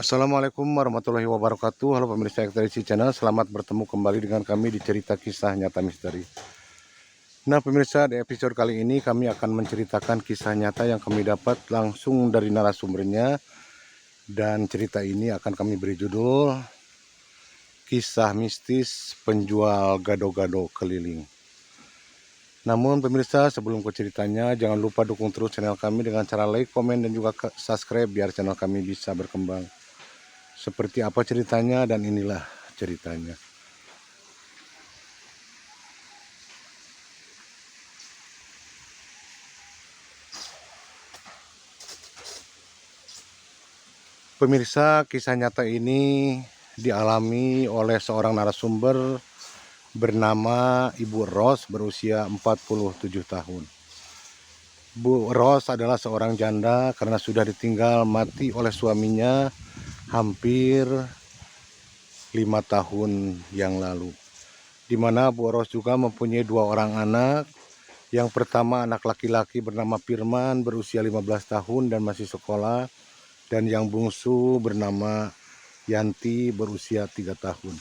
Assalamualaikum warahmatullahi wabarakatuh. Halo pemirsa Ekstresi Channel, selamat bertemu kembali dengan kami di cerita kisah nyata misteri. Nah pemirsa, di episode kali ini kami akan menceritakan kisah nyata yang kami dapat langsung dari narasumbernya. Dan cerita ini akan kami beri judul Kisah Mistis Penjual Gado-Gado Keliling. Namun pemirsa, sebelum ke ceritanya, jangan lupa dukung terus channel kami dengan cara like, komen, dan juga subscribe biar channel kami bisa berkembang. Seperti apa ceritanya, dan inilah ceritanya. Pemirsa, kisah nyata ini dialami oleh seorang narasumber bernama Ibu Ros berusia 47 tahun. Bu Ros adalah seorang janda karena sudah ditinggal mati oleh suaminya hampir 5 tahun yang lalu. Di mana Bu Ros juga mempunyai 2 orang anak. Yang pertama anak laki-laki bernama Firman berusia 15 tahun dan masih sekolah. Dan yang bungsu bernama Yanti berusia 3 tahun.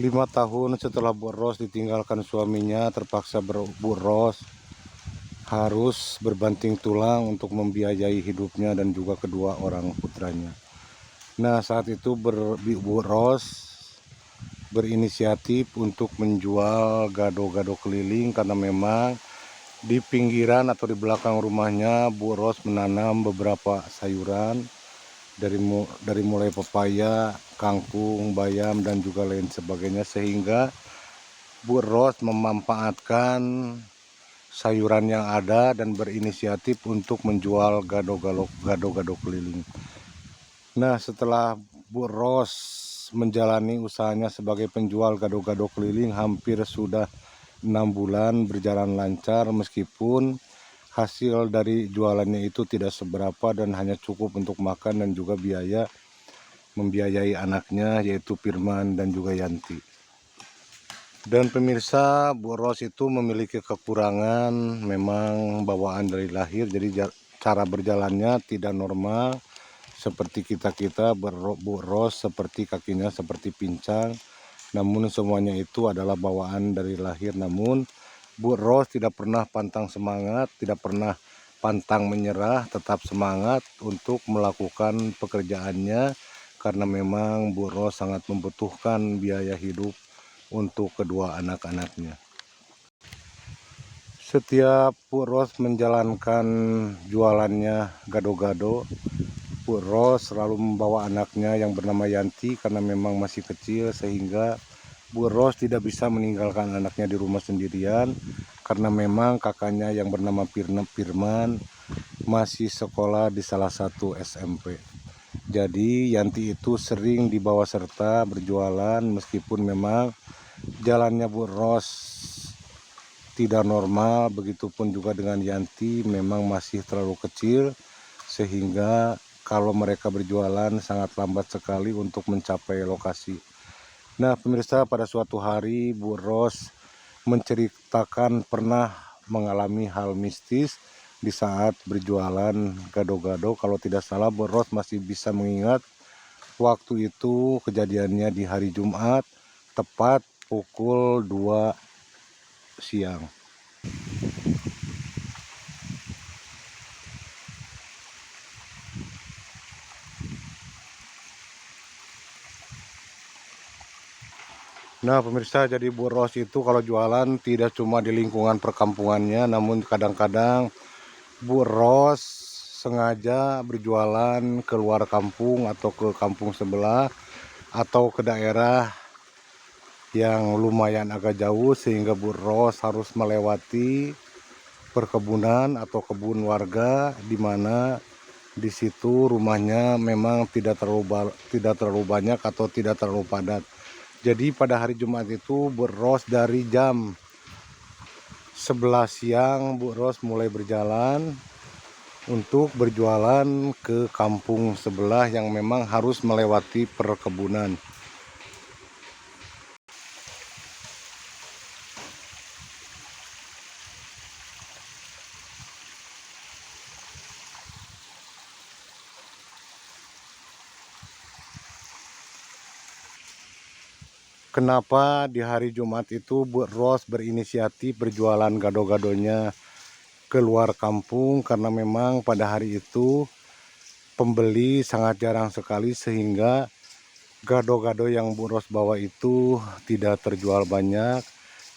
5 tahun setelah Bu Ros ditinggalkan suaminya, terpaksa Bu Ros harus berbanting tulang untuk membiayai hidupnya dan juga kedua orang putranya. Nah, saat itu Bu Ros berinisiatif untuk menjual gado-gado keliling karena memang di pinggiran atau di belakang rumahnya Bu Ros menanam beberapa sayuran dari mulai pepaya, kangkung, bayam, dan juga lain sebagainya, sehingga Bu Ros memanfaatkan sayuran yang ada dan berinisiatif untuk menjual gado-gado keliling. Nah, setelah Bu Ros menjalani usahanya sebagai penjual gado-gado keliling hampir sudah 6 bulan berjalan lancar, meskipun hasil dari jualannya itu tidak seberapa dan hanya cukup untuk makan dan juga membiayai anaknya yaitu Firman dan juga Yanti. Dan pemirsa, Bu Ros itu memiliki kekurangan, memang bawaan dari lahir, jadi cara berjalannya tidak normal seperti kita-kita. Bu Ros seperti kakinya seperti pincang, namun semuanya itu adalah bawaan dari lahir. Namun Bu Ros tidak pernah pantang semangat, tidak pernah pantang menyerah, tetap semangat untuk melakukan pekerjaannya karena memang Bu Ros sangat membutuhkan biaya hidup untuk kedua anak-anaknya. Setiap Bu Ros menjalankan jualannya gado-gado, Bu Ros selalu membawa anaknya yang bernama Yanti karena memang masih kecil, sehingga Bu Ros tidak bisa meninggalkan anaknya di rumah sendirian karena memang kakaknya yang bernama Firman masih sekolah di salah satu SMP. Jadi Yanti itu sering dibawa serta berjualan, meskipun memang jalannya Bu Ros tidak normal. Begitupun juga dengan Yanti, memang masih terlalu kecil sehingga kalau mereka berjualan sangat lambat sekali untuk mencapai lokasi. Nah pemirsa, pada suatu hari Bu Ros menceritakan pernah mengalami hal mistis di saat berjualan gado-gado. Kalau tidak salah Bu Ros masih bisa mengingat waktu itu kejadiannya di hari Jumat tepat pukul 2 siang. Nah pemirsa, jadi Bu Ros itu kalau jualan tidak cuma di lingkungan perkampungannya, namun kadang-kadang Bu Ros sengaja berjualan ke luar kampung atau ke kampung sebelah atau ke daerah yang lumayan agak jauh, sehingga Bu Ros harus melewati perkebunan atau kebun warga, di mana di situ rumahnya memang tidak terlalu banyak atau tidak terlalu padat. Jadi pada hari Jumat itu Bu Ros dari jam 11 siang Bu Ros mulai berjalan untuk berjualan ke kampung sebelah yang memang harus melewati perkebunan. Kenapa di hari Jumat itu Bu Ros berinisiatif berjualan gado-gadonya keluar kampung? Karena memang pada hari itu pembeli sangat jarang sekali sehingga gado-gado yang Bu Ros bawa itu tidak terjual banyak.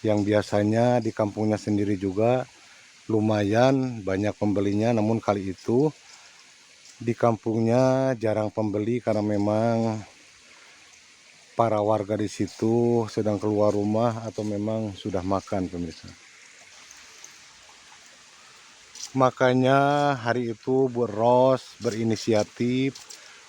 Yang biasanya di kampungnya sendiri juga lumayan banyak pembelinya, namun kali itu di kampungnya jarang pembeli karena memang para warga di situ sedang keluar rumah atau memang sudah makan, pemirsa. Makanya hari itu Bu Ros berinisiatif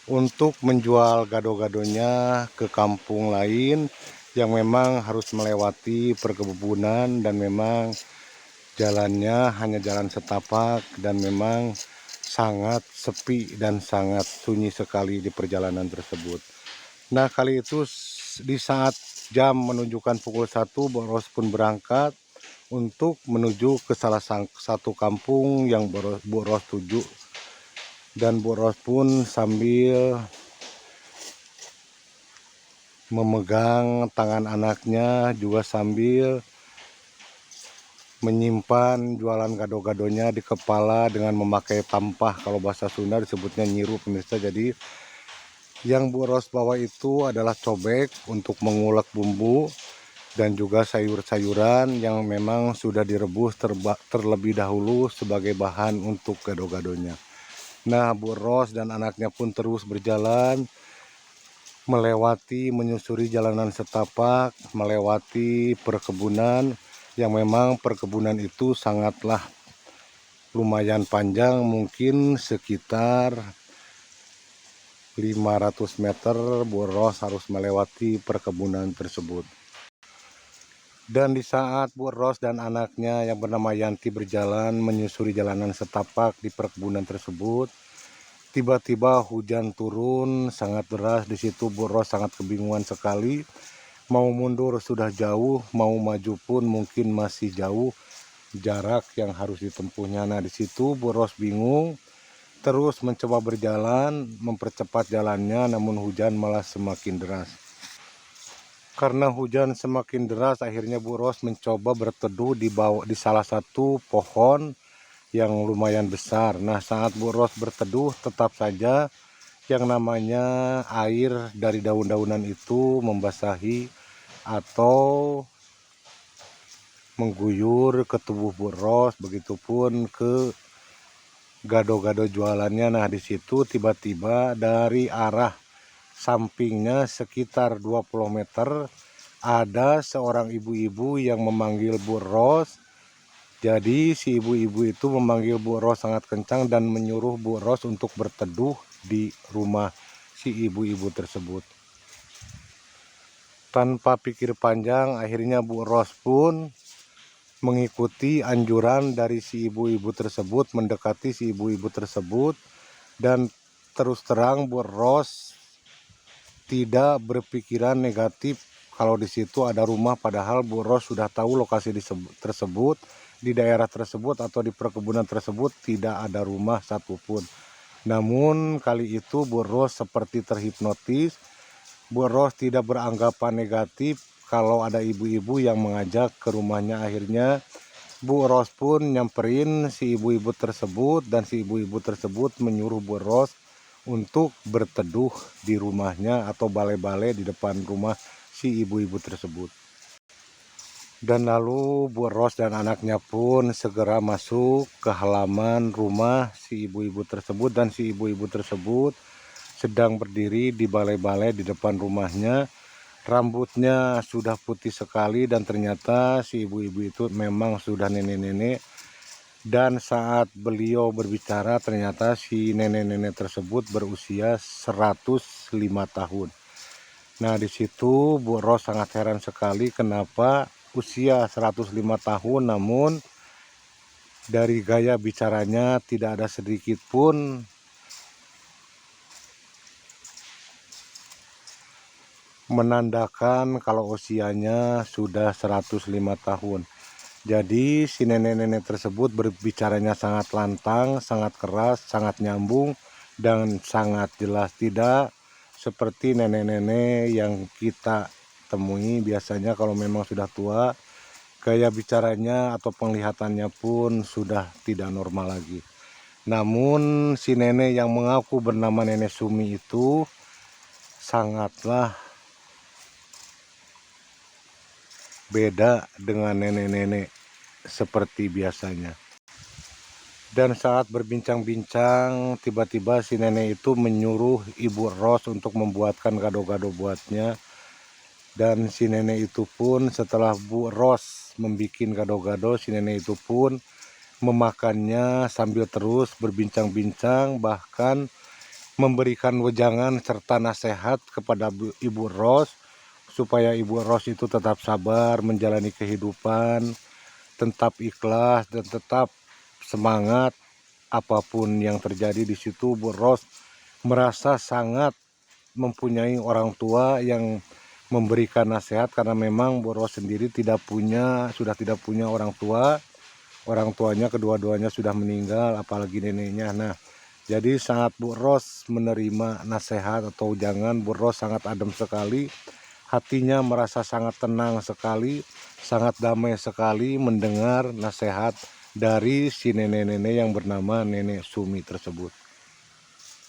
untuk menjual gado-gadonya ke kampung lain yang memang harus melewati perkebunan dan memang jalannya hanya jalan setapak dan memang sangat sepi dan sangat sunyi sekali di perjalanan tersebut. Nah, kali itu di saat jam menunjukkan pukul 1, Bu Ros pun berangkat untuk menuju ke salah satu kampung yang Bu Ros tuju. Dan Bu Ros pun sambil memegang tangan anaknya juga sambil menyimpan jualan gado-gadonya di kepala dengan memakai tampah, kalau bahasa Sunda disebutnya nyiru, pemirsa. Jadi yang Bu Ros bawa itu adalah cobek untuk mengulek bumbu dan juga sayur-sayuran yang memang sudah direbus terlebih dahulu sebagai bahan untuk gado-gadonya. Nah, Bu Ros dan anaknya pun terus berjalan menyusuri jalanan setapak, melewati perkebunan yang memang perkebunan itu sangatlah lumayan panjang, mungkin sekitar 500 meter Bu Ros harus melewati perkebunan tersebut. Dan di saat Bu Ros dan anaknya yang bernama Yanti berjalan menyusuri jalanan setapak di perkebunan tersebut, tiba-tiba hujan turun sangat deras. Di situ Bu Ros sangat kebingungan sekali. Mau mundur sudah jauh, mau maju pun mungkin masih jauh jarak yang harus ditempuhnya. Nah, di situ Bu Ros bingung, terus mencoba berjalan, mempercepat jalannya, namun hujan malah semakin deras. Karena hujan semakin deras, akhirnya Bu Ros mencoba berteduh di salah satu pohon yang lumayan besar. Nah, saat Bu Ros berteduh, tetap saja yang namanya air dari daun-daunan itu membasahi atau mengguyur ke tubuh Bu Ros, begitupun ke gado-gado jualannya. Nah, di situ tiba-tiba dari arah sampingnya sekitar 20 meter ada seorang ibu-ibu yang memanggil Bu Ros. Jadi si ibu-ibu itu memanggil Bu Ros sangat kencang dan menyuruh Bu Ros untuk berteduh di rumah si ibu-ibu tersebut. Tanpa pikir panjang, akhirnya Bu Ros pun mengikuti anjuran dari si ibu-ibu tersebut, mendekati si ibu-ibu tersebut. Dan terus terang Bu Ros tidak berpikiran negatif kalau di situ ada rumah, padahal Bu Ros sudah tahu lokasi tersebut, di daerah tersebut atau di perkebunan tersebut tidak ada rumah satupun. Namun kali itu Bu Ros seperti terhipnotis. Bu Ros tidak beranggapan negatif kalau ada ibu-ibu yang mengajak ke rumahnya. Akhirnya Bu Ros pun nyamperin si ibu-ibu tersebut dan si ibu-ibu tersebut menyuruh Bu Ros untuk berteduh di rumahnya atau balai-balai di depan rumah si ibu-ibu tersebut. Dan lalu Bu Ros dan anaknya pun segera masuk ke halaman rumah si ibu-ibu tersebut, dan si ibu-ibu tersebut sedang berdiri di balai-balai di depan rumahnya. Rambutnya sudah putih sekali dan ternyata si ibu-ibu itu memang sudah nenek-nenek. Dan saat beliau berbicara, ternyata si nenek-nenek tersebut berusia 105 tahun. Nah, di situ Bu Ros sangat heran sekali kenapa usia 105 tahun namun dari gaya bicaranya tidak ada sedikit pun menandakan kalau usianya sudah 105 tahun. Jadi si nenek-nenek tersebut berbicaranya sangat lantang, sangat keras, sangat nyambung, dan sangat jelas, tidak seperti nenek-nenek yang kita temui biasanya kalau memang sudah tua, gaya bicaranya atau penglihatannya pun sudah tidak normal lagi. Namun si nenek yang mengaku bernama Nenek Sumi itu sangatlah beda dengan nenek-nenek seperti biasanya. Dan saat berbincang-bincang, tiba-tiba si nenek itu menyuruh Ibu Ros untuk membuatkan gado-gado buatnya. Dan si nenek itu pun setelah Bu Ros membuat gado-gado, si nenek itu pun memakannya sambil terus berbincang-bincang, bahkan memberikan wejangan serta nasihat kepada Ibu Ros supaya Ibu Ros itu tetap sabar menjalani kehidupan, tetap ikhlas dan tetap semangat apapun yang terjadi di situ. Bu Ros merasa sangat mempunyai orang tua yang memberikan nasihat karena memang Bu Ros sendiri sudah tidak punya orang tua. Orang tuanya kedua-duanya sudah meninggal, apalagi neneknya. Nah, jadi saat Bu Ros menerima nasihat atau jangan, Bu Ros sangat adem sekali. Hatinya merasa sangat tenang sekali, sangat damai sekali mendengar nasihat dari si nenek-nenek yang bernama Nenek Sumi tersebut.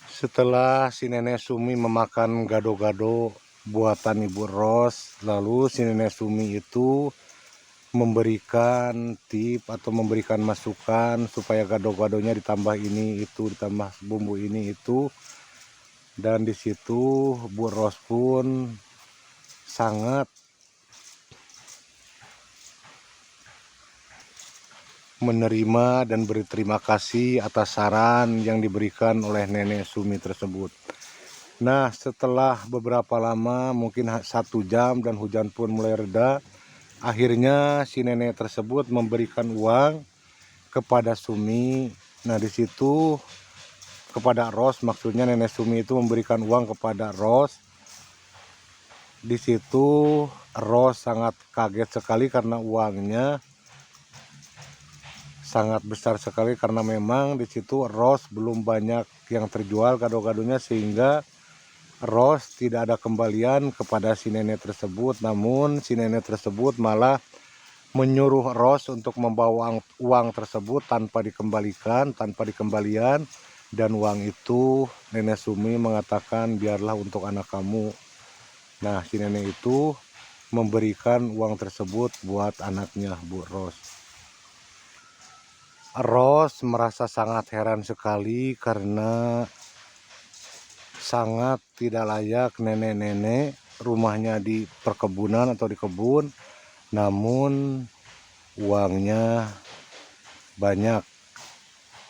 Setelah si Nenek Sumi memakan gado-gado buatan Ibu Ros, lalu si Nenek Sumi itu memberikan tip atau memberikan masukan supaya gado-gadonya ditambah ini itu, ditambah bumbu ini itu. Dan di situ Bu Ros pun sangat menerima dan berterima kasih atas saran yang diberikan oleh Nenek Sumi tersebut. Nah, setelah beberapa lama, mungkin 1 jam dan hujan pun mulai reda, akhirnya si nenek tersebut memberikan uang kepada Sumi. Nah, di situ kepada Ros, maksudnya Nenek Sumi itu memberikan uang kepada Ros. Di situ Ros sangat kaget sekali karena uangnya sangat besar sekali, karena memang di situ Ros belum banyak yang terjual gado-gadonya sehingga Ros tidak ada kembalian kepada si nenek tersebut. Namun si nenek tersebut malah menyuruh Ros untuk membawa uang tersebut tanpa dikembalian, dan uang itu Nenek Sumi mengatakan biarlah untuk anak kamu. Nah, si nenek itu memberikan uang tersebut buat anaknya, Bu Ros. Ros merasa sangat heran sekali karena sangat tidak layak nenek-nenek rumahnya di perkebunan atau di kebun, namun uangnya banyak.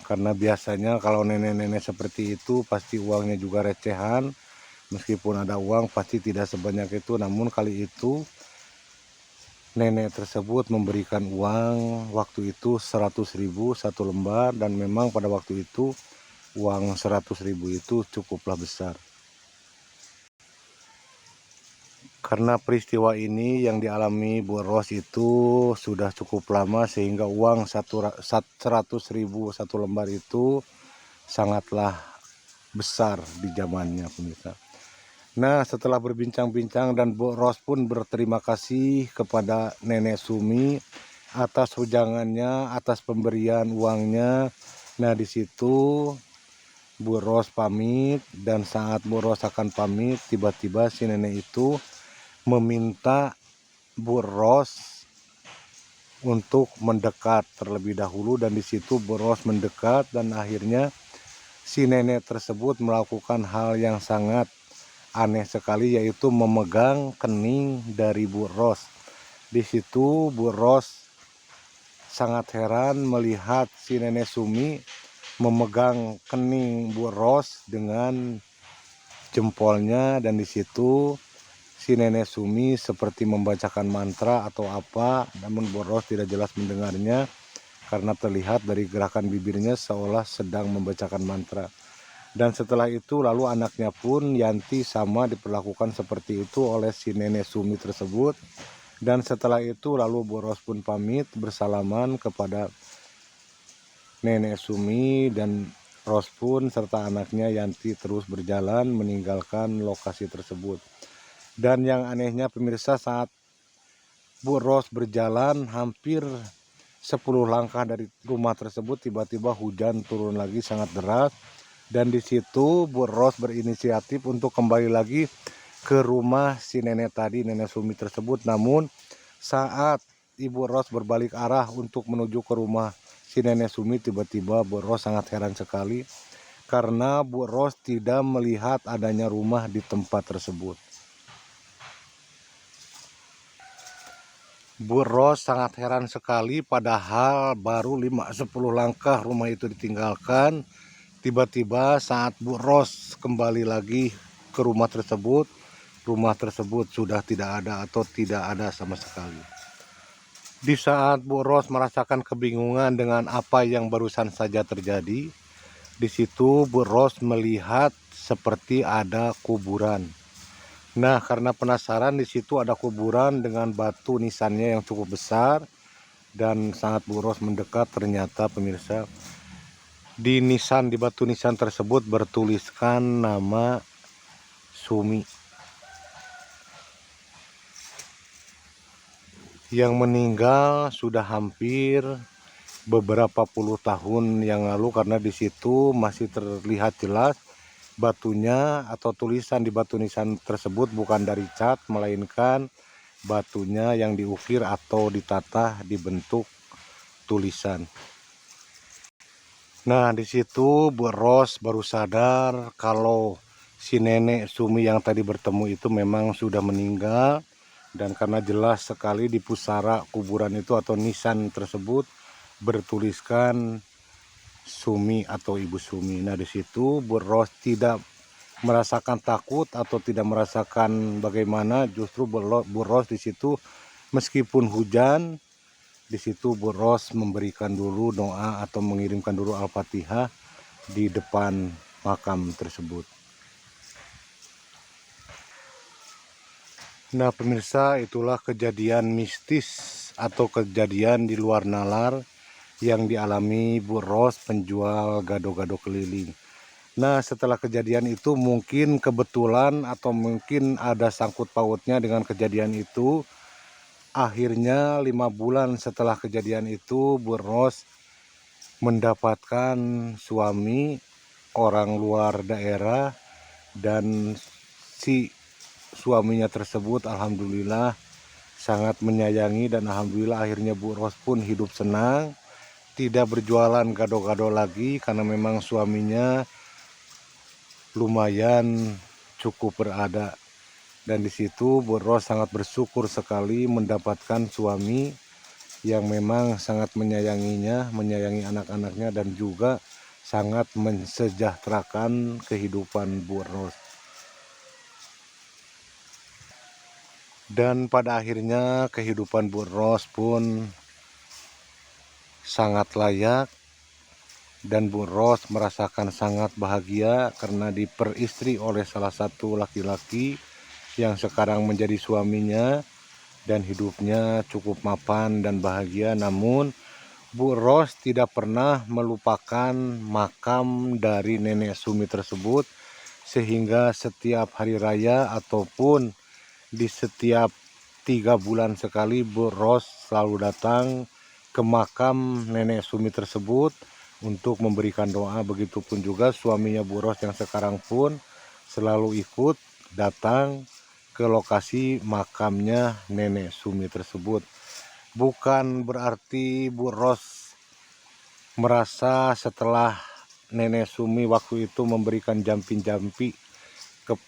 Karena biasanya kalau nenek-nenek seperti itu pasti uangnya juga recehan, meskipun ada uang pasti tidak sebanyak itu. Namun kali itu nenek tersebut memberikan uang waktu itu 100.000 1 lembar, dan memang pada waktu itu uang 100.000 itu cukuplah besar. Karena peristiwa ini yang dialami Bu Ros itu sudah cukup lama sehingga uang 100.000 1 lembar itu sangatlah besar di zamannya, pemirsa. Nah, setelah berbincang-bincang dan Bu Ros pun berterima kasih kepada Nenek Sumi atas wejangannya, atas pemberian uangnya. Nah, di situ Bu Ros pamit, dan saat Bu Ros akan pamit, tiba-tiba si nenek itu meminta Bu Ros untuk mendekat terlebih dahulu, dan di situ Bu Ros mendekat, dan akhirnya si nenek tersebut melakukan hal yang sangat aneh sekali, yaitu memegang kening dari Bu Ros. Di situ Bu Ros sangat heran melihat si Nenek Sumi memegang kening Bu Ros dengan jempolnya, dan di situ si Nenek Sumi seperti membacakan mantra atau apa, namun Bu Ros tidak jelas mendengarnya karena terlihat dari gerakan bibirnya seolah sedang membacakan mantra. Dan setelah itu lalu anaknya pun Yanti sama diperlakukan seperti itu oleh si Nenek Sumi tersebut. Dan setelah itu lalu Bu Ros pun pamit bersalaman kepada Nenek Sumi, dan Ros pun serta anaknya Yanti terus berjalan meninggalkan lokasi tersebut. Dan yang anehnya pemirsa, saat Bu Ros berjalan hampir 10 langkah dari rumah tersebut, tiba-tiba hujan turun lagi sangat deras. Dan di situ Bu Ros berinisiatif untuk kembali lagi ke rumah si nenek tadi, Nenek Sumi tersebut. Namun saat Ibu Ros berbalik arah untuk menuju ke rumah si Nenek Sumi, tiba-tiba Bu Ros sangat heran sekali karena Bu Ros tidak melihat adanya rumah di tempat tersebut. Bu Ros sangat heran sekali, padahal baru 5-10 langkah rumah itu ditinggalkan. Tiba-tiba saat Bu Ros kembali lagi ke rumah tersebut sudah tidak ada atau tidak ada sama sekali. Di saat Bu Ros merasakan kebingungan dengan apa yang barusan saja terjadi, di situ Bu Ros melihat seperti ada kuburan. Nah, karena penasaran, di situ ada kuburan dengan batu nisannya yang cukup besar, dan saat Bu Ros mendekat ternyata pemirsa, di batu nisan tersebut bertuliskan nama Sumi yang meninggal sudah hampir beberapa puluh tahun yang lalu, karena di situ masih terlihat jelas batunya atau tulisan di batu nisan tersebut bukan dari cat, melainkan batunya yang diukir atau ditata dibentuk tulisan. Nah, di situ Bu Ros baru sadar kalau si Nenek Sumi yang tadi bertemu itu memang sudah meninggal, dan karena jelas sekali di pusara kuburan itu atau nisan tersebut bertuliskan Sumi atau Ibu Sumi. Nah, di situ Bu Ros tidak merasakan takut atau tidak merasakan bagaimana, justru Bu Ros di situ meskipun hujan, di situ Bu Ros memberikan dulu doa atau mengirimkan dulu Al-Fatihah di depan makam tersebut. Nah pemirsa, itulah kejadian mistis atau kejadian di luar nalar yang dialami Bu Ros penjual gado-gado keliling. Nah setelah kejadian itu, mungkin kebetulan atau mungkin ada sangkut pautnya dengan kejadian itu, akhirnya 5 bulan setelah kejadian itu Bu Ros mendapatkan suami orang luar daerah, dan si suaminya tersebut alhamdulillah sangat menyayangi, dan alhamdulillah akhirnya Bu Ros pun hidup senang, tidak berjualan gado-gado lagi karena memang suaminya lumayan cukup berada. Dan di situ Bu Ros sangat bersyukur sekali mendapatkan suami yang memang sangat menyayanginya, menyayangi anak-anaknya, dan juga sangat mensejahterakan kehidupan Bu Ros. Dan pada akhirnya kehidupan Bu Ros pun sangat layak, dan Bu Ros merasakan sangat bahagia karena diperistri oleh salah satu laki-laki yang sekarang menjadi suaminya, dan hidupnya cukup mapan dan bahagia. Namun Bu Ros tidak pernah melupakan makam dari Nenek Sumi tersebut, sehingga setiap hari raya ataupun di setiap 3 bulan sekali Bu Ros selalu datang ke makam Nenek Sumi tersebut untuk memberikan doa. Begitupun juga suaminya Bu Ros yang sekarang pun selalu ikut datang ke lokasi makamnya Nenek Sumi tersebut. Bukan berarti Bu Ros merasa setelah Nenek Sumi waktu itu memberikan jampi-jampi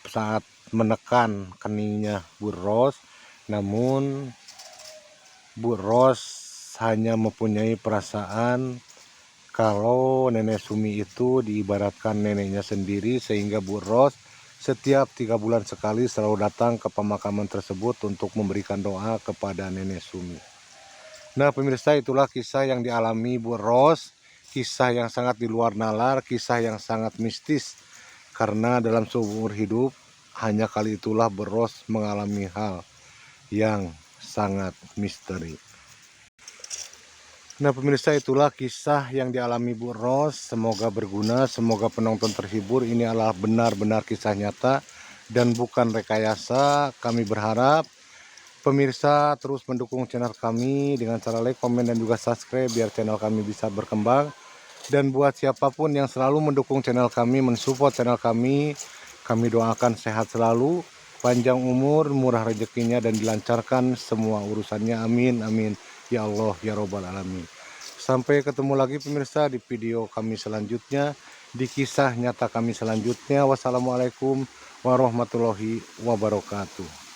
saat menekan keningnya Bu Ros, namun Bu Ros hanya mempunyai perasaan kalau Nenek Sumi itu diibaratkan neneknya sendiri, sehingga Bu Ros setiap 3 bulan sekali selalu datang ke pemakaman tersebut untuk memberikan doa kepada Nenek Sumi. Nah pemirsa, itulah kisah yang dialami Bu Ros, kisah yang sangat di luar nalar, kisah yang sangat mistis. Karena dalam seumur hidup hanya kali itulah Bu Ros mengalami hal yang sangat misteri. Nah pemirsa, itulah kisah yang dialami Bu Ros. Semoga berguna, semoga penonton terhibur. Ini adalah benar-benar kisah nyata dan bukan rekayasa. Kami berharap pemirsa terus mendukung channel kami dengan cara like, komen, dan juga subscribe biar channel kami bisa berkembang. Dan buat siapapun yang selalu mendukung channel kami, mensupport channel kami doakan sehat selalu, panjang umur, murah rezekinya, dan dilancarkan semua urusannya. Amin, amin. Ya Allah, ya Robbal Alamin. Sampai ketemu lagi pemirsa di video kami selanjutnya, di kisah nyata kami selanjutnya. Wassalamualaikum warahmatullahi wabarakatuh.